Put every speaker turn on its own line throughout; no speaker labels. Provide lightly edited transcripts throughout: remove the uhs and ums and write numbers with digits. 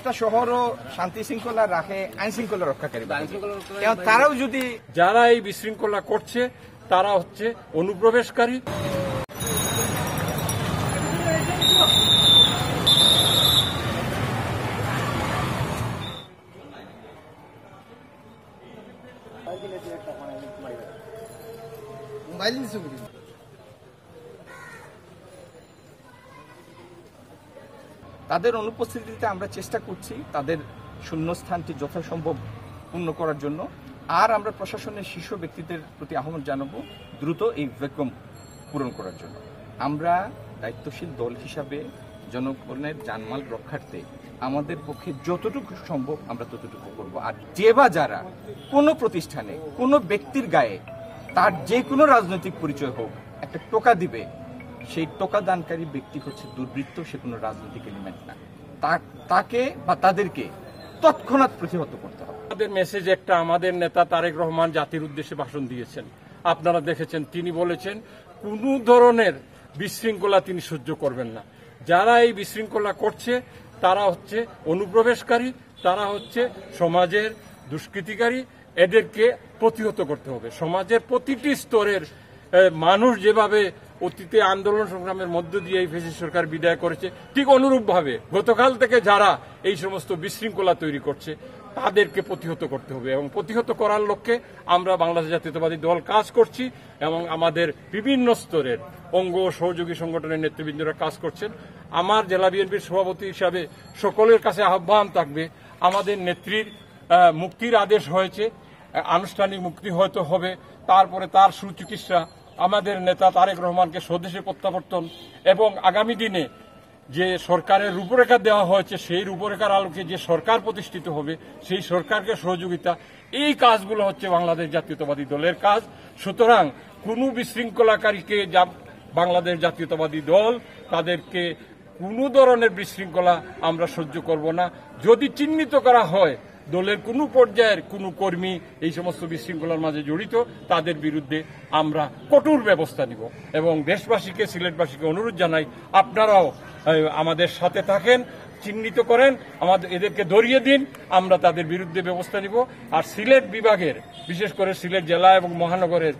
একটা শহরও শান্তি শৃঙ্খলা রাখে আইন শৃঙ্খলা রক্ষাকারী, তারাও যদি
যারা এই বিশৃঙ্খলা করছে তারা হচ্ছে অনুপ্রবেশকারী।
তাদের অনুপস্থিতিতে আমরা চেষ্টা করছি তাদের শূন্যস্থানটি যথাসম্ভব পূর্ণ করার জন্য। আর আমরা প্রশাসনের শীর্ষ ব্যক্তিদের প্রতি আহ্বান জানাবো দ্রুত এই ভ্যাকুয়াম পূরণ করার জন্য। আমরা দায়িত্বশীল দল হিসাবে জনগণের জানমাল রক্ষার্থে আমাদের পক্ষে যতটুকু সম্ভব আমরা ততটুকু করব। আর যে বা যারা কোনো প্রতিষ্ঠানে কোনো ব্যক্তির গায়ে তার যে কোনো রাজনৈতিক পরিচয় হোক একটা টোকা দিবে, সেই টোকা দানকারী ব্যক্তি হচ্ছে দুর্বৃত্ত, সে কোনো রাজনৈতিক এলিমেন্ট না। তাকে বা তাদেরকে তৎক্ষণাৎ প্রতিহত করতে হবে।
আমাদের মেসেজ একটা, আমাদের নেতা তারেক রহমান জাতির উদ্দেশ্যে ভাষণ দিয়েছেন, আপনারা দেখেছেন। তিনি বলেছেন কোনো ধরনের বিশৃঙ্খলা তিনি সহ্য করবেন না। যারা এই বিশৃঙ্খলা করছে তারা হচ্ছে অনুপ্রবেশকারী, তারা হচ্ছে সমাজের দুষ্কৃতিকারী, এদেরকে প্রতিহত করতে হবে। সমাজের প্রতিটি স্তরের মানুষ যেভাবে অতীতে আন্দোলন সংগ্রামের মধ্য দিয়ে এই ফ্যাসিস্ট সরকার বিদায় করেছে, ঠিক অনুরূপভাবে গতকাল থেকে যারা এই সমস্ত বিশৃঙ্খলা তৈরি করছে তাদেরকে প্রতিহত করতে হবে। এবং প্রতিহত করার লক্ষ্যে আমরা বাংলাদেশ জাতীয়তাবাদী দল কাজ করছি এবং আমাদের বিভিন্ন স্তরের অঙ্গ সহযোগী সংগঠনের নেতৃবৃন্দরা কাজ করছেন। আমার জেলা বিএনপির সভাপতি হিসাবে সকলের কাছে আহ্বান থাকবে, আমাদের নেত্রীর মুক্তির আদেশ হয়েছে, আনুষ্ঠানিক মুক্তি হয়তো হবে, তারপরে তার সুচিকিৎসা, আমাদের নেতা তারেক রহমানকে স্বদেশে প্রত্যাবর্তন এবং আগামী দিনে যে সরকারের রূপরেখা দেওয়া হয়েছে সেই রূপরেখার আলোকে যে সরকার প্রতিষ্ঠিত হবে সেই সরকারকে সহযোগিতা, এই কাজগুলো হচ্ছে বাংলাদেশ জাতীয়তাবাদী দলের কাজ। সুতরাং কোনো বিশৃঙ্খলাকারীকে বাংলাদেশ জাতীয়তাবাদী দল তাদেরকে কোনো ধরনের বিশৃঙ্খলা আমরা সহ্য করব না। যদি চিহ্নিত করা হয় দলের কোনো পর্যায়ের কোনো কর্মী এই সমস্ত বিশৃঙ্খলার মাঝে জড়িত, তাদের বিরুদ্ধে আমরা কঠোর ব্যবস্থা নিব। এবং দেশবাসীকে, সিলেটবাসীকে অনুরোধ জানাই, আপনারাও আমাদের সাথে থাকেন, চিহ্নিত করেন, আমাদের এদেরকে ধরিয়ে দিন, আমরা তাদের বিরুদ্ধে ব্যবস্থা নিব। আর সিলেট বিভাগের, বিশেষ করে সিলেট জেলা এবং মহানগরের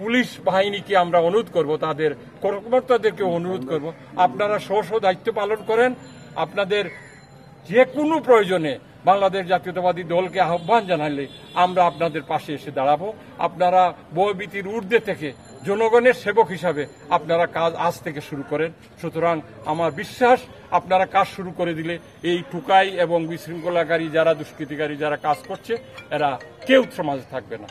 পুলিশ বাহিনীকে আমরা অনুরোধ করব, তাদের কর্মকর্তাদেরকে অনুরোধ করব, আপনারা স্ব দায়িত্ব পালন করেন। আপনাদের যে কোনো প্রয়োজনে বাংলাদেশ জাতীয়তাবাদী দলকে আহ্বান জানালে আমরা আপনাদের পাশে এসে দাঁড়াবো। আপনারা ভয়ভীতির ঊর্ধ্বে থেকে জনগণের সেবক হিসাবে আপনারা কাজ আজ থেকে শুরু করেন। সুতরাং আমার বিশ্বাস আপনারা কাজ শুরু করে দিলে এই ঠুকাই এবং বিশৃঙ্খলাকারী যারা দুষ্কৃতিকারী যারা কাজ করছে এরা কেউ সমাজে থাকবে না।